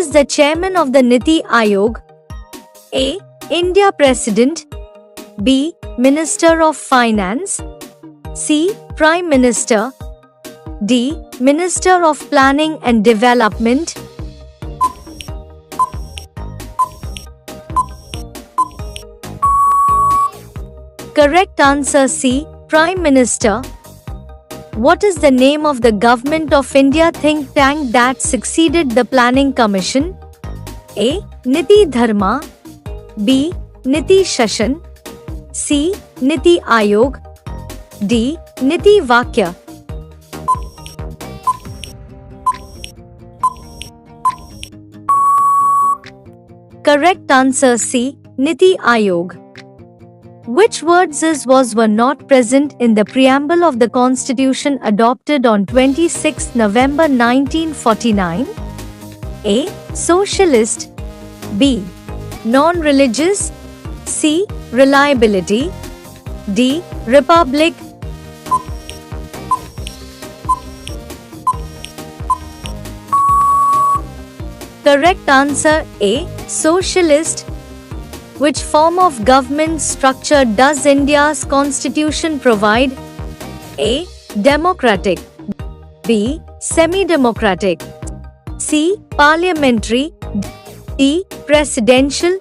is the chairman of the Niti Aayog? A. India President. B. Minister of Finance. C. Prime Minister. D. Minister of Planning and Development. Correct answer C. Prime Minister. What is the name of the Government of India think tank that succeeded the Planning Commission? A. Niti Dharma. B. Niti Shashan. C. Niti Aayog. D. Niti Vakya. Correct answer C. Niti Aayog. Which words were not present in the preamble of the Constitution adopted on 26 November 1949? A. Socialist. B. Non-religious. C. Reliability. D. Republic. Correct answer A. Socialist. Which form of government structure does India's constitution provide? A. Democratic. B. Semi-democratic. C. Parliamentary. D. Presidential.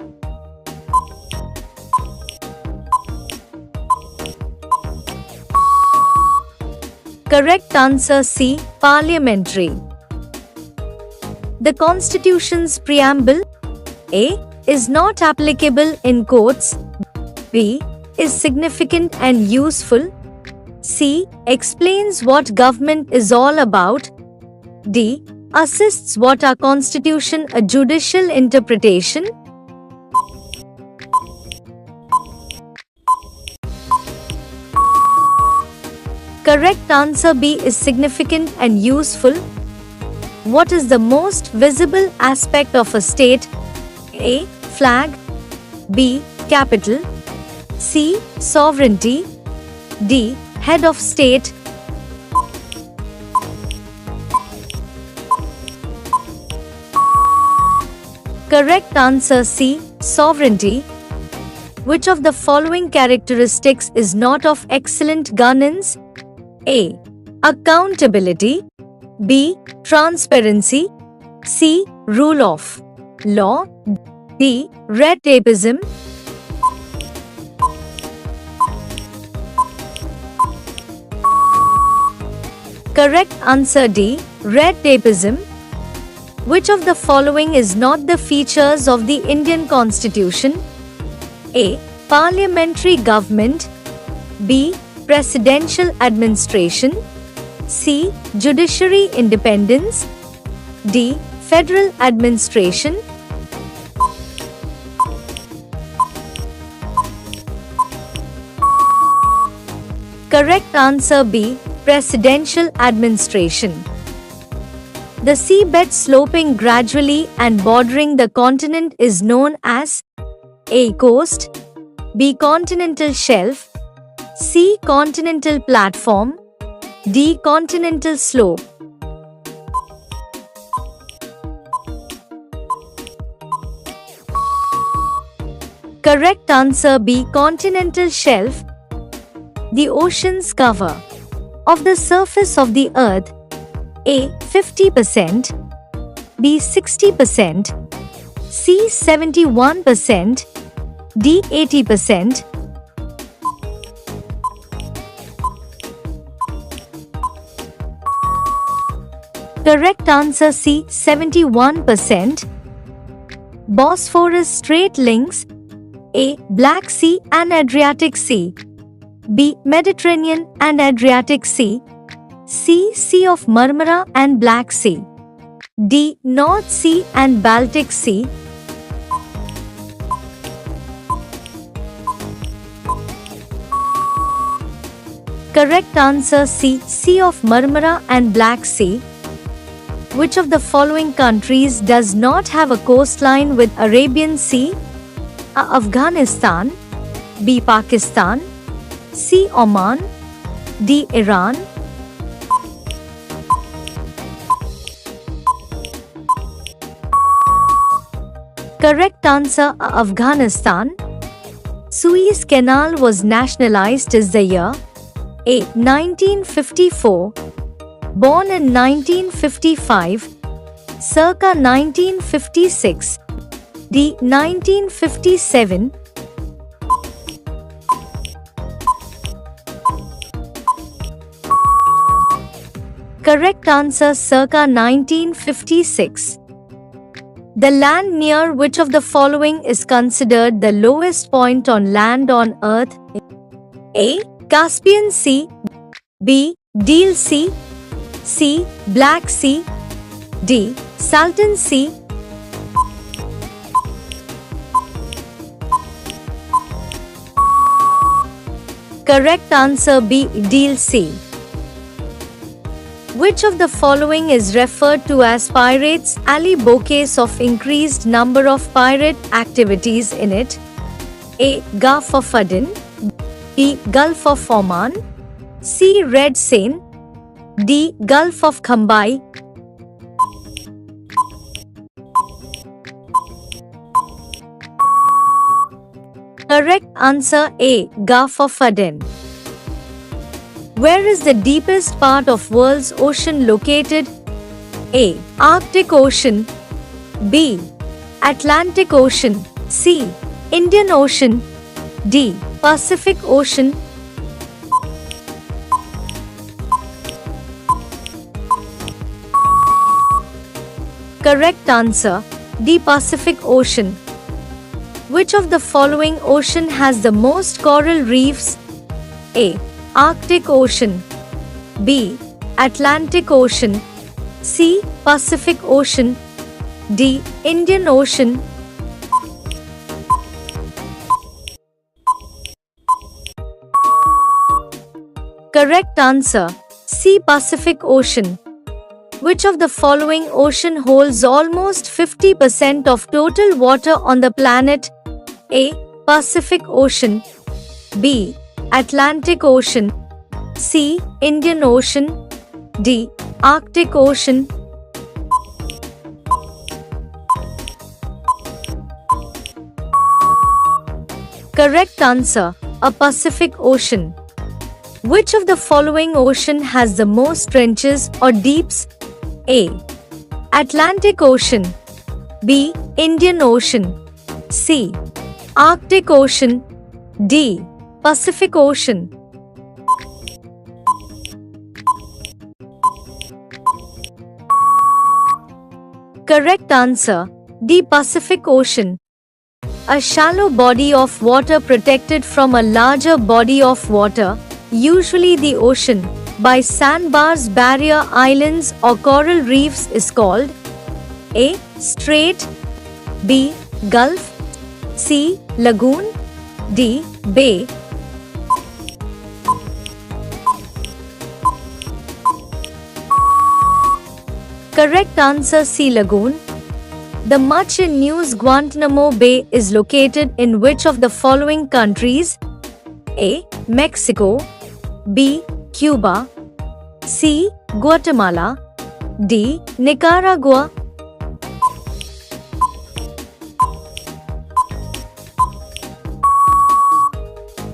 Correct answer C. Parliamentary. The Constitution's preamble A. is not applicable in courts. B. is significant and useful. C. explains what government is all about. D. assists what our constitution a judicial interpretation. Correct answer B is significant and useful. What is the most visible aspect of a state? A. Flag. B. Capital. C. Sovereignty. D. Head of state. Correct answer C. Sovereignty. Which of the following characteristics is not of excellent governance? A. Accountability. B. Transparency. C. Rule of law. D. Red tapeism. Correct answer D. Red tapeism. Which of the following is not the features of the Indian Constitution? A. Parliamentary government. B. Presidential administration. C. Judiciary independence. D. Federal administration. Correct answer B. Presidential administration. The seabed sloping gradually and bordering the continent is known as A. Coast. B. Continental shelf. C. Continental platform. D. Continental slope. Correct answer B. Continental shelf. The oceans cover of the surface of the earth A. 50%, B. 60%, C. 71%, D. 80%. Correct answer C. 71%. Bosphorus Strait links A. Black Sea and Adriatic Sea. B. Mediterranean and Adriatic Sea. C. Sea of Marmara and Black Sea. D. North Sea and Baltic Sea. Correct answer C. Sea of Marmara and Black Sea. Which of the following countries does not have a coastline with Arabian Sea? A. Afghanistan. B. Pakistan. C. Oman. D. Iran. Correct answer Afghanistan. Suez Canal was nationalized in the year A. 1954, born in 1955, circa 1956, D. 1957. Correct answer circa 1956. The land near which of the following is considered the lowest point on land on Earth? A. Caspian Sea, B. Deal Sea, C. Black Sea, D. Salton Sea. Correct answer B. Deal Sea. Which of the following is referred to as Pirates Alley bouquets of increased number of pirate activities in it? A. Gulf of Aden, B. Gulf of Oman, C. Red Sea, D. Gulf of Khambai. Correct answer A. Gulf of Aden. Where is the deepest part of world's ocean located? A. Arctic Ocean, B. Atlantic Ocean, C. Indian Ocean, D. Pacific Ocean. Correct answer D. Pacific Ocean. Which of the following ocean has the most coral reefs? A. Arctic Ocean, B. Atlantic Ocean, C. Pacific Ocean, D. Indian Ocean. Correct answer C. Pacific Ocean. Which of the following ocean holds almost 50% of total water on the planet? A. Pacific Ocean, B. Atlantic Ocean, C. Indian Ocean, D. Arctic Ocean. Correct answer A. Pacific Ocean. Which of the following ocean has the most trenches or deeps? A. Atlantic Ocean, B. Indian Ocean, C. Arctic Ocean, D. Pacific Ocean. Correct answer D. Pacific Ocean. A shallow body of water protected from a larger body of water, usually the ocean, by sandbars, barrier islands or coral reefs is called A. Strait, B. Gulf, C. Lagoon, D. Bay. Correct answer C. Lagoon. The much in news Guantanamo Bay is located in which of the following countries? A. Mexico, B. Cuba, C. Guatemala, D. Nicaragua.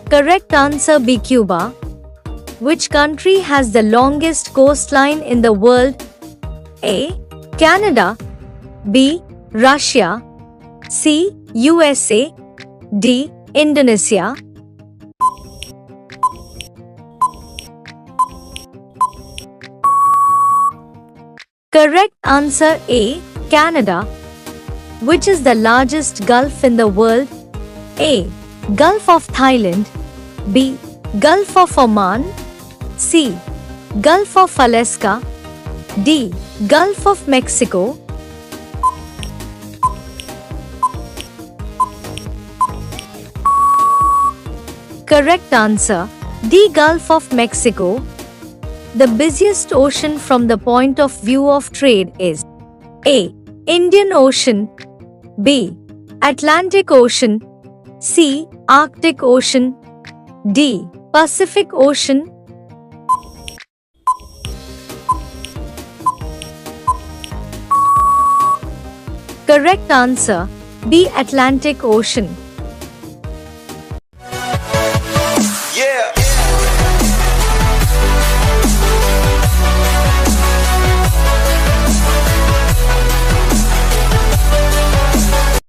Correct answer B. Cuba. Which country has the longest coastline in the world? A. Canada, B. Russia, C. USA, D. Indonesia. Correct answer A. Canada. Which is the largest gulf in the world? A. Gulf of Thailand, B. Gulf of Oman, C. Gulf of Alaska, D. Gulf of Mexico. Correct answer D. Gulf of Mexico. The busiest ocean from the point of view of trade is A. Indian Ocean, B. Atlantic Ocean, C. Arctic Ocean, D. Pacific Ocean. Correct answer B. Atlantic Ocean.